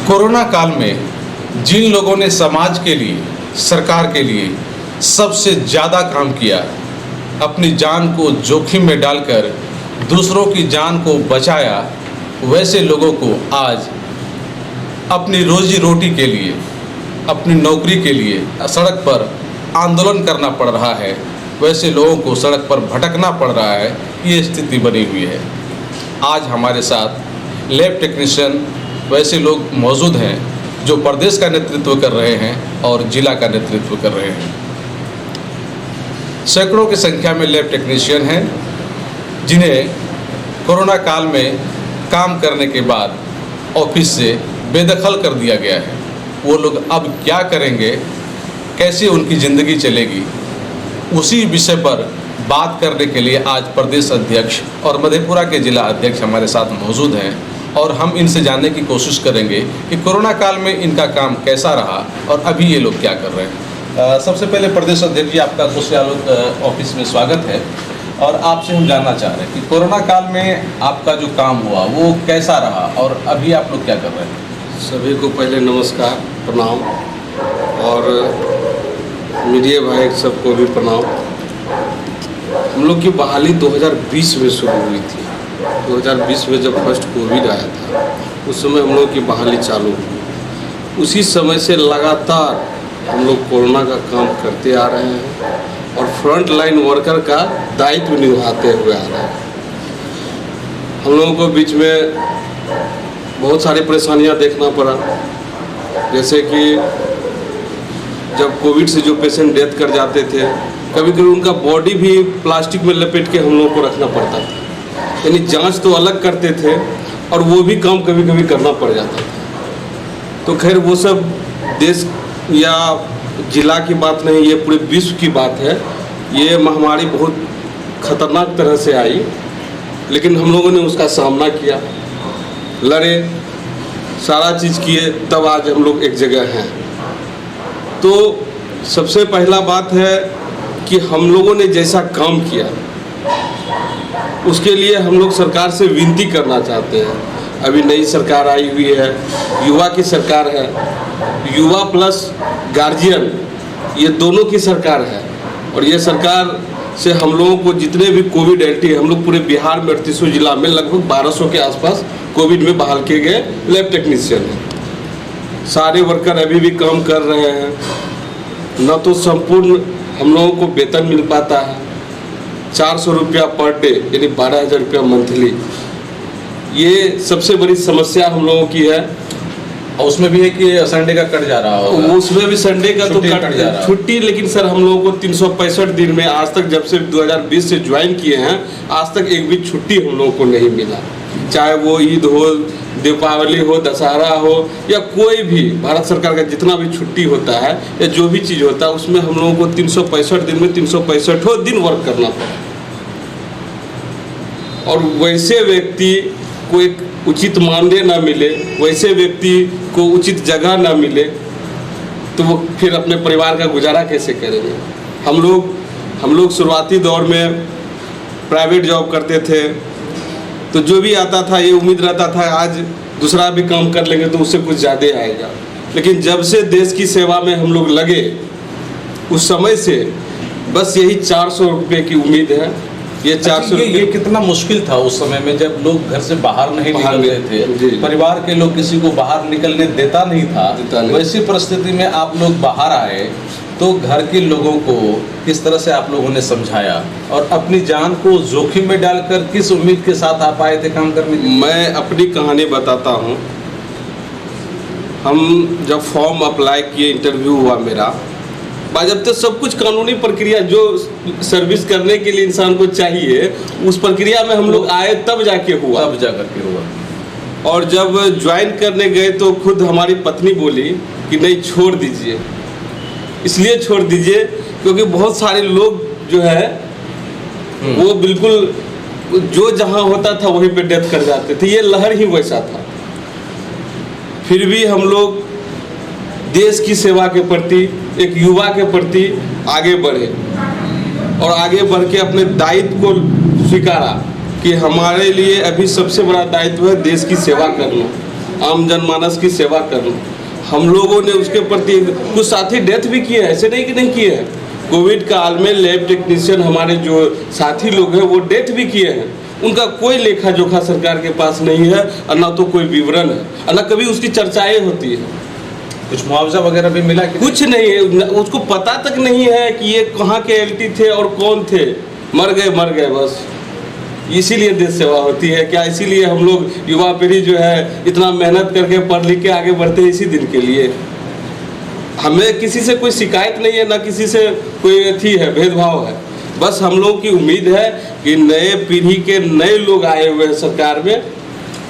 Corona काल में जिन लोगों ने समाज के लिए, सरकार के लिए सबसे ज़्यादा काम किया, अपनी जान को जोखिम में डालकर दूसरों की जान को बचाया, वैसे लोगों को आज अपनी रोजी रोटी के लिए, अपनी नौकरी के लिए सड़क पर आंदोलन करना पड़ रहा है। वैसे लोगों को सड़क पर भटकना पड़ रहा है। ये स्थिति बनी हुई है। आज हमारे साथ लैब टेक्नीशियन वैसे लोग मौजूद हैं जो प्रदेश का नेतृत्व कर रहे हैं और जिला का नेतृत्व कर रहे हैं। सैकड़ों की संख्या में लैब टेक्नीशियन हैं जिन्हें कोरोना काल में काम करने के बाद ऑफिस से बेदखल कर दिया गया है। वो लोग अब क्या करेंगे, कैसे उनकी ज़िंदगी चलेगी, उसी विषय पर बात करने के लिए आज प्रदेश अध्यक्ष और मधेपुरा के जिला अध्यक्ष हमारे साथ मौजूद हैं और हम इनसे जानने की कोशिश करेंगे कि कोरोना काल में इनका काम कैसा रहा और अभी ये लोग क्या कर रहे हैं। सबसे पहले प्रदेश अध्यक्ष जी, आपका खुशियालोक ऑफिस में स्वागत है और आपसे हम जानना चाह रहे हैं कि कोरोना काल में आपका जो काम हुआ वो कैसा रहा और अभी आप लोग क्या कर रहे हैं। सभी को पहले नमस्कार, प्रणाम और मीडिया भाई सबको भी प्रणाम। हम लोग की बहाली 2020 में शुरू हुई थी। 2020 में जब फर्स्ट कोविड आया था उस समय हम लोग की बहाली चालू हुई। उसी समय से लगातार हम लोग कोरोना का काम करते आ रहे हैं और फ्रंट लाइन वर्कर का दायित्व निभाते हुए आ रहे हैं। हम लोगों को बीच में बहुत सारी परेशानियां देखना पड़ा, जैसे कि जब कोविड से जो पेशेंट डेथ कर जाते थे, कभी कभी उनका बॉडी भी प्लास्टिक में लपेट के हम लोगों को रखना पड़ता था। यानी जांच तो अलग करते थे और वो भी काम कभी कभी करना पड़ जाता था। तो खैर वो सब देश या जिला की बात नहीं, ये पूरे विश्व की बात है। ये महामारी बहुत खतरनाक तरह से आई, लेकिन हम लोगों ने उसका सामना किया, लड़े, सारा चीज़ किए, तब आज हम लोग एक जगह हैं। तो सबसे पहला बात है कि हम लोगों ने जैसा काम किया उसके लिए हम लोग सरकार से विनती करना चाहते हैं। अभी नई सरकार आई हुई है, युवा की सरकार है, युवा प्लस गार्जियन, ये दोनों की सरकार है। और ये सरकार से हम लोगों को जितने भी कोविड एल्टी, हम लोग पूरे बिहार में 38 जिला में लगभग 1200 के आसपास कोविड में बहाल किए गए लैब टेक्नीशियन हैं। सारे वर्कर अभी भी काम कर रहे हैं। न तो संपूर्ण हम लोगों को वेतन मिल पाता है, 400 रुपया पर डे यानी 12,000 रुपया मंथली। ये सबसे बड़ी समस्या हम लोगों की है। और उसमें भी है कि संडे का कट जा रहा होगा। उसमें भी संडे का तो कट जा रहा, छुट्टी। लेकिन सर हम लोगों को 365 दिन में आज तक, जब से 2020 से ज्वाइन किए हैं, आज तक एक भी छुट्टी हम लोगों को नहीं मिला। चाहे वो ईद हो, दीपावली हो, दशहरा हो या कोई भी भारत सरकार का जितना भी छुट्टी होता है या जो भी चीज़ होता है, उसमें हम लोगों को 365 दिन में 365 दिन वर्क करना पड़ा। और वैसे व्यक्ति को एक उचित मानदेय ना मिले, वैसे व्यक्ति को उचित जगह ना मिले, तो वो फिर अपने परिवार का गुजारा कैसे करेंगे। हम लोग शुरुआती दौर में प्राइवेट जॉब करते थे, तो जो भी आता था ये उम्मीद रहता था आज दूसरा भी काम कर लेंगे तो उससे कुछ ज़्यादा आएगा। लेकिन जब से देश की सेवा में हम लोग लगे, उस समय से बस यही 400 रुपये की उम्मीद है। ये 400 ये कितना मुश्किल था उस समय में जब लोग घर से बाहर नहीं निकलते थे, परिवार के लोग किसी को बाहर निकलने देता नहीं था। वैसी परिस्थिति में आप लोग बाहर आए तो घर के लोगों को किस तरह से आप लोगों ने समझाया और अपनी जान को जोखिम में डालकर किस उम्मीद के साथ आप आए थे काम करने के लिए? मैं अपनी कहानी बताता हूँ। हम जब फॉर्म अप्लाई किए, इंटरव्यू हुआ मेरा, बाज़ाब्ते सब कुछ कानूनी प्रक्रिया जो सर्विस करने के लिए इंसान को चाहिए, उस प्रक्रिया में हम लोग आए, तब जाके हुआ, तब जा करके हुआ। और जब ज्वाइन करने गए तो खुद हमारी पत्नी बोली कि नहीं, छोड़ दीजिए। इसलिए छोड़ दीजिए क्योंकि बहुत सारे लोग जो है वो बिल्कुल जो जहाँ होता था वहीं पे डेथ कर जाते थे। ये लहर ही वैसा था। फिर भी हम लोग देश की सेवा के प्रति, एक युवा के प्रति आगे बढ़े और आगे बढ़ के अपने दायित्व को स्वीकारा कि हमारे लिए अभी सबसे बड़ा दायित्व है देश की सेवा करना। आम जनमानस की सेवा करना। हम लोगों ने उसके प्रति कुछ साथी डेथ भी किए हैं, ऐसे नहीं कि नहीं किए हैं। कोविड काल में लैब टेक्नीशियन हमारे जो साथी लोग हैं वो डेथ भी किए हैं। उनका कोई लेखा जोखा सरकार के पास नहीं है और ना तो कोई विवरण है और ना कभी उसकी चर्चाएं होती है। कुछ मुआवजा वगैरह भी मिला कि कुछ नहीं है, उसको पता तक नहीं है कि ये कहाँ के एलटी थे और कौन थे। मर गए बस। इसीलिए देश सेवा होती है क्या? इसीलिए हम लोग युवा पीढ़ी जो है इतना मेहनत करके पढ़ लिख के आगे बढ़ते हैं इसी दिन के लिए। हमें किसी से कोई शिकायत नहीं है, ना किसी से कोई थी है भेदभाव है। बस हम लोगों की उम्मीद है कि नए पीढ़ी के नए लोग आए हुए हैं सरकार में।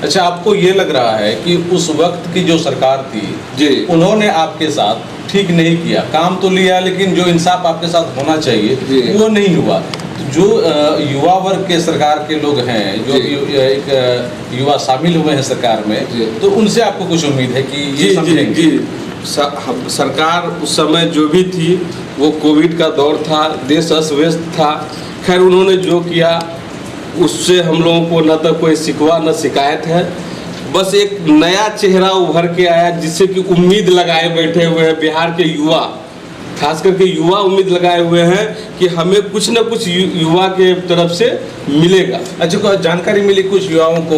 अच्छा, आपको ये लग रहा है कि उस वक्त की जो सरकार थी जी, उन्होंने आपके साथ ठीक नहीं किया, काम तो लिया लेकिन जो इंसाफ आपके साथ होना चाहिए वो नहीं हुआ। जो युवा वर्ग के सरकार के लोग हैं, जो एक युवा शामिल हुए हैं सरकार में, तो उनसे आपको कुछ उम्मीद है कि ये समझेंगे? सरकार उस समय जो भी थी वो कोविड का दौर था, देश अस्त व्यस्त था। खैर उन्होंने जो किया उससे हम लोगों को न तो कोई शिकवा न शिकायत है। बस एक नया चेहरा उभर के आया जिससे कि उम्मीद लगाए बैठे हुए हैं बिहार के युवा, खास करके युवा उम्मीद लगाए हुए हैं कि हमें कुछ न कुछ युवा के तरफ से मिलेगा। अच्छा, जानकारी मिली कुछ युवाओं को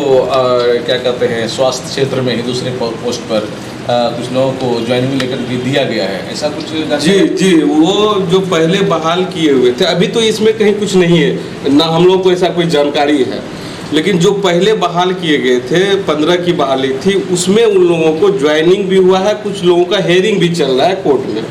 क्या कहते हैं स्वास्थ्य क्षेत्र में ही दूसरे पोस्ट पर कुछ लोगों को ज्वाइनिंग लेटर भी दिया गया है, ऐसा कुछ? जी, वो जो पहले बहाल किए हुए थे, अभी तो इसमें कहीं कुछ नहीं है ना, हम लोग को ऐसा कोई जानकारी है। लेकिन जो पहले बहाल किए गए थे 15 की बहाली थी, उसमें उन लोगों को ज्वाइनिंग भी हुआ है, कुछ लोगों का हेयरिंग भी चल रहा है कोर्ट में।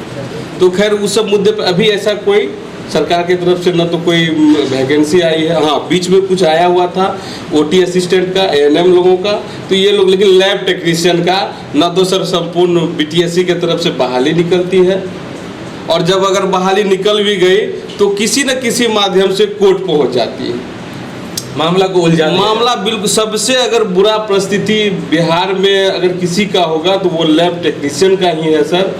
तो खैर उस सब मुद्दे पर अभी ऐसा कोई सरकार की तरफ से न तो कोई वैकेंसी आई है। हाँ, बीच में कुछ आया हुआ था ओटी असिस्टेंट का, एएनएम लोगों का, तो ये लोग, लेकिन लैब टेक्नीशियन का न तो सर संपूर्ण बीटीएससी की तरफ से बहाली निकलती है, और जब अगर बहाली निकल भी गई तो किसी न किसी माध्यम से कोर्ट पहुंच जाती है, मामला को उलझा मामला बिल्कुल। सबसे अगर बुरा परिस्थिति बिहार में अगर किसी का होगा तो वो लैब टेक्नीशियन का ही है सर,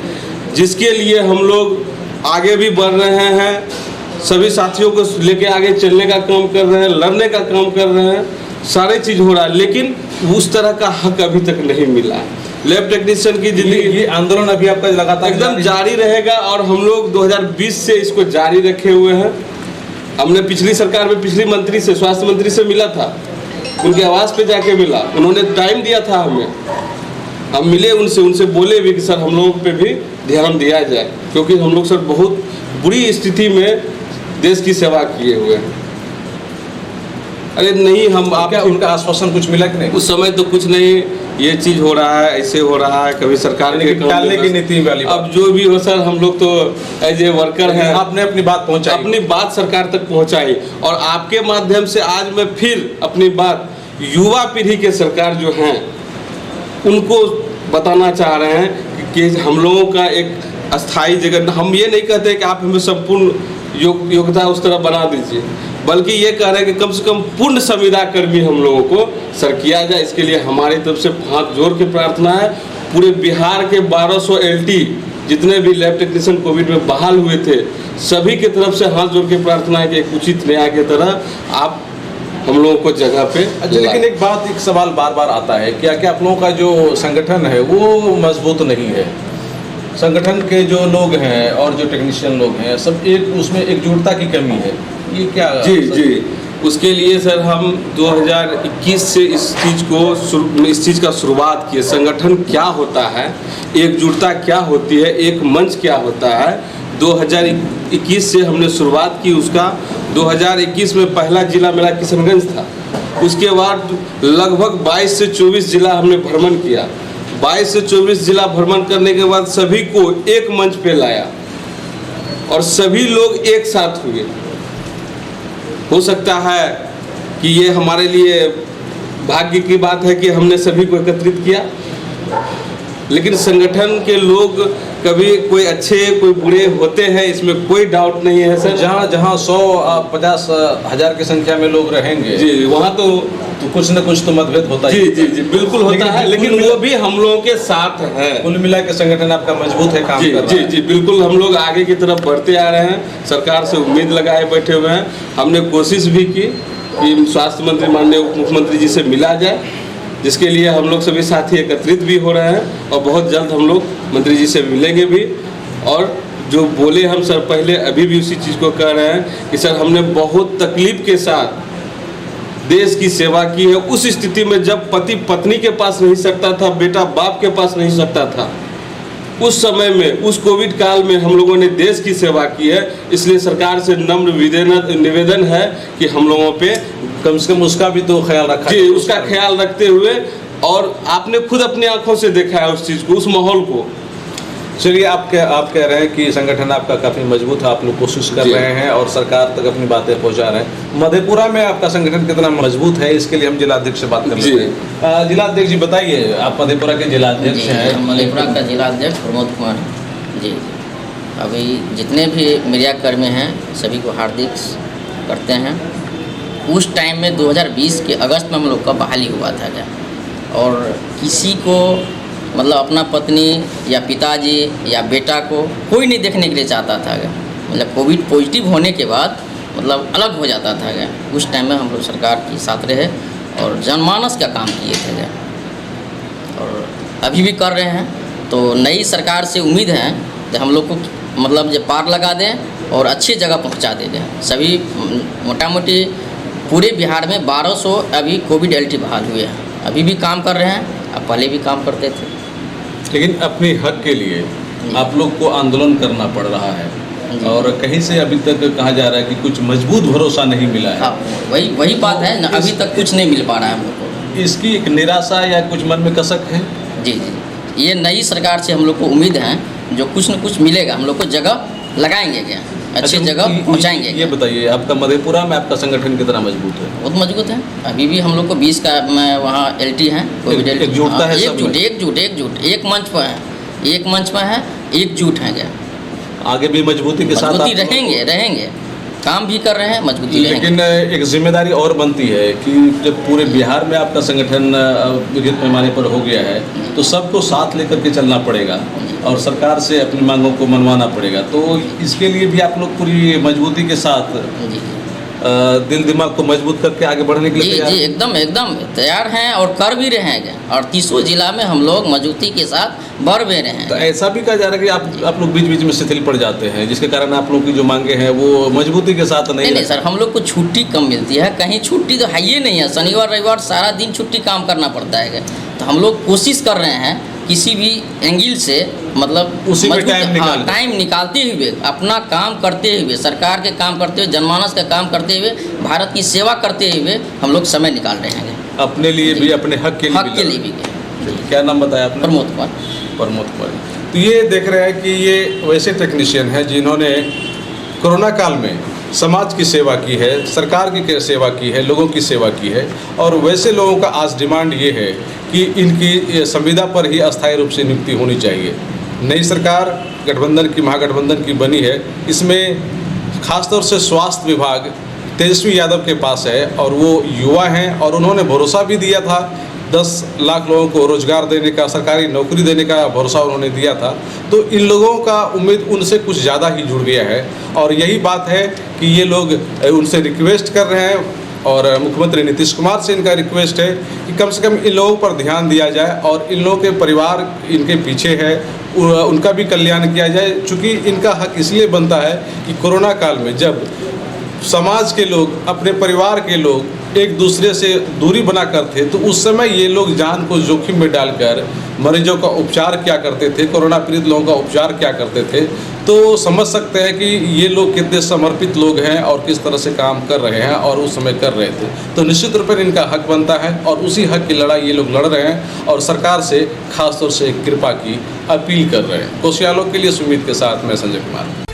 जिसके लिए हम लोग आगे भी बढ़ रहे हैं, सभी साथियों को लेके आगे चलने का काम कर रहे हैं, लड़ने का काम कर रहे हैं, सारे चीज़ हो रहा है, लेकिन उस तरह का हक अभी तक नहीं मिला। लैब टेक्नीशियन की जिंदगी, ये आंदोलन अभी आपका लगातार एकदम जारी रहेगा और हम लोग 2020 से इसको जारी रखे हुए हैं। हमने पिछली सरकार में पिछली मंत्री से, स्वास्थ्य मंत्री से मिला था, उनके आवास पे जाके मिला, उन्होंने टाइम दिया था हमें, हम मिले उनसे बोले भी कि सर हम लोगों पे भी ध्यान दिया जाए, क्योंकि हम लोग सर बहुत बुरी स्थिति में देश की सेवा किए हुए हैं। अरे नहीं, हम आप क्या उनका आश्वासन कुछ मिला कि नहीं? उस समय तो कुछ नहीं, ये चीज़ हो रहा है, ऐसे हो रहा है, कभी सरकार के टालने की नीति वाली। अब जो भी हो सर, हम लोग तो एज ए वर्कर हैं, आपने अपनी बात पहुंचाई, अपनी बात सरकार तक पहुंचाई, और आपके माध्यम से आज मैं फिर अपनी बात युवा पीढ़ी के सरकार जो हैं उनको बताना चाह रहे हैं कि हम लोगों का एक अस्थाई जगह, हम ये नहीं कहते कि आप हमें संपूर्ण योग्यता उस तरह बना दीजिए, बल्कि ये कह रहे हैं कि कम से कम पूर्ण संविदा कर्मी हम लोगों को सर किया जाए। इसके लिए हमारी तरफ से हाथ जोड़ के प्रार्थना है। पूरे बिहार के 1200 एलटी जितने भी लैब टेक्नीशियन कोविड में बहाल हुए थे, सभी की तरफ से हाथ जोड़ के प्रार्थना है कि एक उचित न्याय की तरह आप हम लोगों को जगह पे। लेकिन एक सवाल बार बार आता है, क्या आप लोगों का जो संगठन है वो मजबूत नहीं है? संगठन के जो लोग हैं और जो टेक्नीशियन लोग हैं, सब उसमें एकजुटता की कमी है, ये क्या? जी, उसके लिए सर हम 2021 से इस चीज़ का शुरुआत किए। संगठन क्या होता है, एकजुटता क्या होती है, एक मंच क्या होता है, 2021 से हमने शुरुआत की उसका। 2021 में पहला जिला मेरा किशनगंज था, उसके बाद लगभग 22 से 24 जिला हमने भ्रमण किया। 22 से 24 जिला भ्रमण करने के बाद सभी को एक मंच पे लाया और सभी लोग एक साथ हुए। हो सकता है कि ये हमारे लिए भाग्य की बात है कि हमने सभी को एकत्रित किया, लेकिन संगठन के लोग कभी कोई अच्छे कोई बुरे होते हैं, इसमें कोई डाउट नहीं है सर। जहाँ 100-50 हज़ार की संख्या में लोग रहेंगे जी, वहाँ तो कुछ न कुछ तो मतभेद होता है। जी बिल्कुल होता है, लेकिन वो भी हम लोगों के साथ है। कुल मिला के संगठन आपका मजबूत है, काम कर रहा है। जी बिल्कुल, हम लोग आगे की तरफ बढ़ते आ रहे हैं, सरकार से उम्मीद लगाए बैठे हुए हैं। हमने कोशिश भी की कि स्वास्थ्य मंत्री माननीय उप मुख्यमंत्री जी से मिला जाए, जिसके लिए हम लोग सभी साथी एकत्रित भी हो रहे हैं और बहुत जल्द हम लोग मंत्री जी से मिलेंगे भी। और जो बोले हम सर पहले अभी भी उसी चीज़ को कह रहे हैं कि सर हमने बहुत तकलीफ के साथ देश की सेवा की है। उस स्थिति में जब पति पत्नी के पास नहीं सकता था, बेटा बाप के पास नहीं सकता था, उस समय में उस कोविड काल में हम लोगों ने देश की सेवा की है। इसलिए सरकार से नम्र निवेदन है कि हम लोगों पे कम से कम उसका भी तो ख्याल रखा जी, उसका ख्याल रखते हुए, और आपने खुद अपनी आंखों से देखा है उस चीज़ को, उस माहौल को। चलिए, आप कह रहे हैं कि संगठन आपका काफ़ी मजबूत है, आप लोग कोशिश कर रहे हैं और सरकार तक अपनी बातें पहुंचा रहे हैं। मधेपुरा में आपका संगठन कितना मजबूत है, इसके लिए हम जिलाध्यक्ष से बात कर लेते हैं। जिलाध्यक्ष जी बताइए, आप मधेपुरा के जिलाध्यक्ष हैं। मधेपुरा का जिलाध्यक्ष प्रमोद कुमार जी। अभी जितने भी मीडिया कर्मी हैं सभी को हार्दिक करते हैं। उस टाइम में 2020 के अगस्त में हम लोग का बहाली हुआ था क्या, और किसी को मतलब अपना पत्नी या पिताजी या बेटा को कोई नहीं देखने के लिए चाहता था क्या, मतलब कोविड पॉजिटिव होने के बाद मतलब अलग हो जाता था क्या। उस टाइम में हम लोग सरकार के साथ रहे और जनमानस का काम किए थे क्या, और अभी भी कर रहे हैं। तो नई सरकार से उम्मीद है कि हम लोग को मतलब जो पार लगा दें और अच्छी जगह पहुंचा दें। सभी मोटा मोटी पूरे बिहार में 1200 अभी कोविड एलटी बहाल हुए हैं, अभी भी काम कर रहे हैं, अब पहले भी काम करते थे। लेकिन अपने हक के लिए आप लोग को आंदोलन करना पड़ रहा है और कहीं से अभी तक कहा जा रहा है कि कुछ मजबूत भरोसा नहीं मिला है। वही बात है ना, अभी तक कुछ नहीं मिल पा रहा है हम लोग को। इसकी एक निराशा या कुछ मन में कसक है? जी, ये नई सरकार से हम लोग को उम्मीद है जो कुछ न कुछ मिलेगा, हम लोग को जगह लगाएंगे क्या, अच्छी जगह पहुंचाएंगे। ये बताइए, आपका मधेपुरा में आपका संगठन कितना मजबूत है? बहुत मजबूत है। अभी भी हम लोग को 20 का वहाँ एलटी है, कोविड एलटी। एकजुटता है, एकजुट एक मंच पर है, एकजुट है क्या। आगे भी मजबूती के साथ रहेंगे, काम भी कर रहे हैं, मजबूती लेकिन एक जिम्मेदारी और बनती है कि जब पूरे बिहार में आपका संगठन विभिन्न पैमाने पर हो गया है तो सबको साथ लेकर के चलना पड़ेगा और सरकार से अपनी मांगों को मनवाना पड़ेगा। तो इसके लिए भी आप लोग पूरी मजबूती के साथ दिल दिमाग को मजबूत करके आगे बढ़ने के लिए जी एकदम तैयार हैं और कर भी रहे हैं और 30 जिला में हम लोग मजबूती के साथ बढ़ भी रहे हैं। तो ऐसा भी कहा जा रहा है कि आप लोग बीच बीच में शिथिल पड़ जाते हैं, जिसके कारण आप लोग की जो मांगे हैं वो मजबूती के साथ नहीं सर, हम लोग को छुट्टी कम मिलती है, कहीं छुट्टी तो है ही नहीं है। शनिवार रविवार सारा दिन छुट्टी काम करना पड़ता है। तो हम लोग कोशिश कर रहे हैं किसी भी एंगल से मतलब उसी में टाइम निकालते हुए अपना काम करते हुए, सरकार के काम करते हुए, जनमानस का काम करते हुए, भारत की सेवा करते हुए हम लोग समय निकाल रहे हैं अपने लिए भी, अपने हक के लिए भी। क्या नाम बताया आपने? प्रमोद कुमार। तो ये देख रहे हैं कि ये वैसे टेक्नीशियन हैं जिन्होंने कोरोना काल में समाज की सेवा की है, सरकार की सेवा की है, लोगों की सेवा की है। और वैसे लोगों का आज डिमांड ये है कि इनकी संविदा पर ही अस्थायी रूप से नियुक्ति होनी चाहिए। नई सरकार महागठबंधन की बनी है, इसमें खासतौर से स्वास्थ्य विभाग तेजस्वी यादव के पास है और वो युवा हैं और उन्होंने भरोसा भी दिया था 10 लाख लोगों को रोजगार देने का, सरकारी नौकरी देने का भरोसा उन्होंने दिया था। तो इन लोगों का उम्मीद उनसे कुछ ज़्यादा ही जुड़ गया है और यही बात है कि ये लोग उनसे रिक्वेस्ट कर रहे हैं और मुख्यमंत्री नीतीश कुमार से इनका रिक्वेस्ट है कि कम से कम इन लोगों पर ध्यान दिया जाए और इन लोगों के परिवार इनके पीछे है, उनका भी कल्याण किया जाए। चूँकि इनका हक इसलिए बनता है कि कोरोना काल में जब समाज के लोग, अपने परिवार के लोग एक दूसरे से दूरी बनाकर थे तो उस समय ये लोग जान को जोखिम में डालकर मरीजों का उपचार क्या करते थे, कोरोना पीड़ित लोगों का उपचार क्या करते थे। तो समझ सकते हैं कि ये लोग कितने समर्पित लोग हैं और किस तरह से काम कर रहे हैं और उस समय कर रहे थे। तो निश्चित रूप से इनका हक बनता है और उसी हक की लड़ाई ये लोग लड़ रहे हैं और सरकार से खासतौर से कृपा की अपील कर रहे हैं। कोशियालों के लिए सुमित के साथ मैं संजय कुमार।